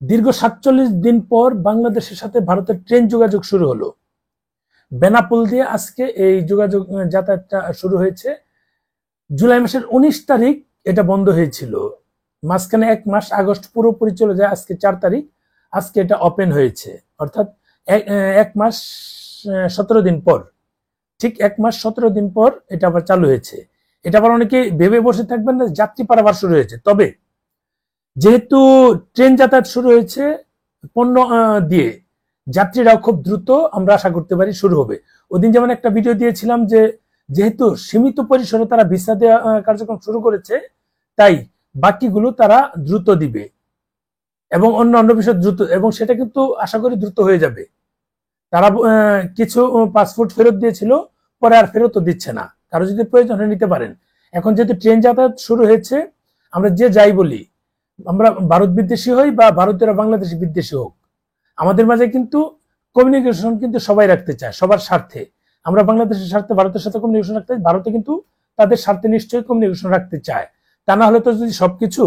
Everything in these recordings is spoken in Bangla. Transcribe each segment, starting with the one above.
দীর্ঘ ৪৭ দিন পর বাংলাদেশের সাথে ভারতের ট্রেন যোগাযোগ শুরু হলো। বেনাপোল দিয়ে আজকে এই যোগাযোগ যাতায়াতটা শুরু হয়েছে। জুলাই মাসের ১৯ তারিখ এটা বন্ধ হয়েছিল। মাঝখানে ১ মাস আগস্ট পুরোপুরি চলে যায়, আজকে ৪ তারিখ। আজকে এটা ওপেন হয়েছে, অর্থাৎ ১ মাস ১৭ দিন পর, ঠিক ১ মাস ১৭ দিন পর এটা আবার চালু হয়েছে। এটা আবার অনেকে ভেবে বসে থাকবেন না, যাত্রী পারাবার শুরু হয়েছে। তবে যেহেতু ট্রেন যাতায়াত শুরু হয়েছে পণ্য দিয়ে, যাত্রীরাও খুব দ্রুত আমরা আশা করতে পারি শুরু হবে। ওদিন যেমন একটা ভিডিও দিয়েছিলাম যে যেহেতু সীমিত পরিসরে তারা ভিসা দেওয়া কার্যক্রম শুরু করেছে, তাই বাকিগুলো তারা দ্রুত দিবে এবং অন্য বিষয় দ্রুত, এবং সেটা কিন্তু আশা করি দ্রুত হয়ে যাবে। তারা কিছু পাসপোর্ট ফেরত দিয়েছিল, পরে আর ফেরতও দিচ্ছে না। কারো যদি প্রয়োজন হয় নিতে পারেন। এখন যেহেতু ট্রেন যাতায়াত শুরু হয়েছে, আমরা যে যাই বলি, আমরা ভারত বিদ্বেষী হই বা ভারতীয়রা বাংলাদেশি বিদ্বেষী হোক, আমাদের মাঝে কিন্তু কমিউনিকেশন কিন্তু সবাই রাখতে চায়, সবার স্বার্থে। আমরা বাংলাদেশের স্বার্থে ভারতের সাথে কমিউনিকেশন রাখতে চাই, ভারতে কিন্তু তাদের স্বার্থে নিশ্চয়ই কমিউনিকেশন রাখতে চায়। তা না হলে তো যদি সবকিছু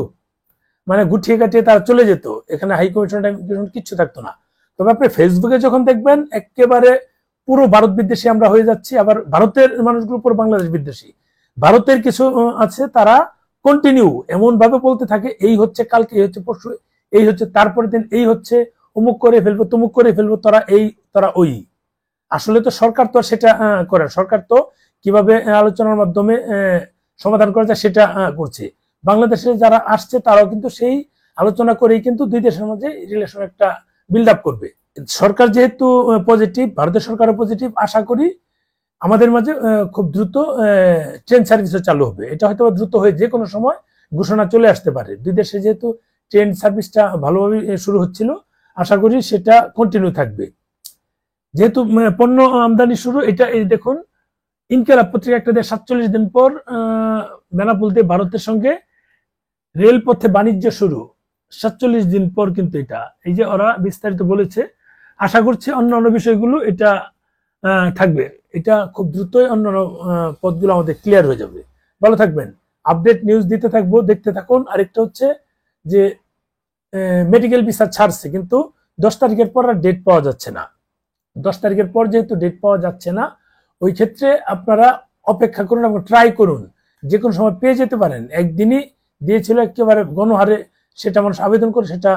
মানে গুটিয়ে কাটিয়ে তারা চলে যেত, এখানে হাই কমিশন কিচ্ছু থাকতো না। তবে আপনি ফেসবুকে যখন দেখবেন একেবারে পুরো ভারত বিদ্বেষী আমরা হয়ে যাচ্ছি, আবার ভারতের মানুষগুলো পুরো বাংলাদেশ বিদ্বেষী। ভারতের কিছু আছে, তারা কন্টিনিউ এমন ভাবে বলতে থাকে, এই হচ্ছে কালকে, এই হচ্ছে পরশু, এই হচ্ছে তারপরের দিন, এই হচ্ছে অমুক করে ফেলবো, তমুক করে ফেলবো, তারা এই তারা ওই। আসলে তো সরকার তো সেটা করে, সরকার তো কিভাবে আলোচনার মাধ্যমে সমাধান করা যায় সেটা করছে। বাংলাদেশে যারা আসছে তারাও কিন্তু সেই আলোচনা করেই কিন্তু দুই দেশের মধ্যে রিলেশন একটা বিল্ড আপ করবে। সরকার যেহেতু পজিটিভ, ভারতের সরকারও পজিটিভ, আশা করি আমাদের মাঝে খুব দ্রুত ট্রেন সার্ভিসও চালু হবে। এটা হয়তো দ্রুত হয়ে যে কোনো সময় ঘোষণা চলে আসতে পারে। দুই দেশে যেহেতু ট্রেন সার্ভিসটা ভালোভাবে শুরু হচ্ছিল, আশা করি সেটা কন্টিনিউ থাকবে। যেহেতু পণ্য আমদানি শুরু, এটা এই দেখুন, ইনকিলাব পত্রিকা একটা দেয় ৪৭ দিন পর বেনাপোল দিয়ে ভারতের সঙ্গে রেলপথে বাণিজ্য শুরু। ৪৭ দিন পর কিন্তু এটা, এই যে ওরা বিস্তারিত বলেছে। আশা করছি অন্যান্য বিষয়গুলো এটা থাকবে। এটা খুব দ্রুতই অন্যান্য পথগুলো আমাদের ক্লিয়ার হয়ে যাবে। ভালো থাকবেন, আপডেট নিউজ দিতে থাকবো, দেখতে থাকুন। আরেকটা হচ্ছে যে মেডিকেল ভিসা ছাড়ছে, কিন্তু ১০ তারিখের পর আর ডেট পাওয়া যাচ্ছে না। ১০ তারিখের পর যেহেতু ডেট পাওয়া যাচ্ছে না, ওই ক্ষেত্রে আপনারা অপেক্ষা করুন এবং ট্রাই করুন, যে কোনো সময় পেয়ে যেতে পারেন। একদিনই দিয়েছিল একেবারে গণহারে, সেটা মানুষ আবেদন করে, সেটা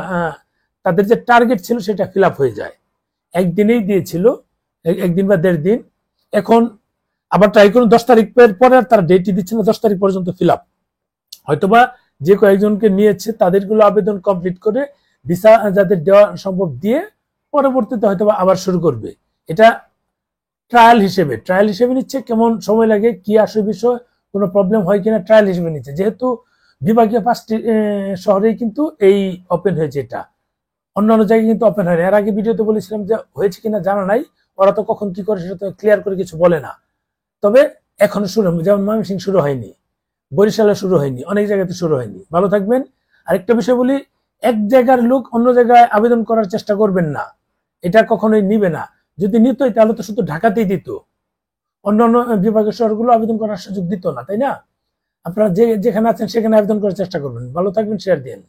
তাদের যে টার্গেট ছিল সেটা ফিল আপ হয়ে যায়। একদিনেই দিয়েছিল, একদিন বা ১.৫ দিন। এখন আবার ট্রাই করুন, ১০ তারিখের পরে আর তারা ডেটই দিচ্ছে না, ১০ তারিখ পর্যন্ত ফিল আপ। হয়তোবা যে কয়েকজনকে নিয়েছে তাদেরগুলো আবেদন কমপ্লিট করে ভিসা যাদের দেওয়া সম্ভব দিয়ে পরবর্তীতে হয়তোবা আবার শুরু করবে। এটা ট্রায়াল হিসেবে নিচ্ছে, কেমন সময় লাগে, কি আসে বিষয়, কোনো প্রবলেম হয় কিনা, ট্রায়াল হিসেবে নিচ্ছে। যেহেতু বিভাগীয় ৫টি শহরেই কিন্তু এই ওপেন হয়েছে, এটা অন্যান্য জায়গায় কিন্তু ওপেন হয়নি। এর আগে ভিডিওতে বলেছিলাম যে হয়েছে কিনা জানা নাই, ওরা তো কখন কি করে সেটা তো ক্লিয়ার করে কিছু বলে না। তবে এখনো শুরু, যেমন ময়মনসিংহ শুরু হয়নি, বরিশালে শুরু হয়নি, অনেক জায়গাতে শুরু হয়নি। ভালো থাকবেন। আরেকটা বিষয় বলি, এক জায়গার লোক অন্য জায়গায় আবেদন করার চেষ্টা করবেন না, এটা কখনোই নিবে না। যদি নিতই তাহলে তো শুধু ঢাকাতেই দিত, অন্যান্য বিভাগের শহরগুলো আবেদন করার সুযোগ দিত না, তাই না? আপনারা যেখানে আছেন সেখানে আবেদন করার চেষ্টা করবেন। ভালো থাকবেন, শেয়ার দিন।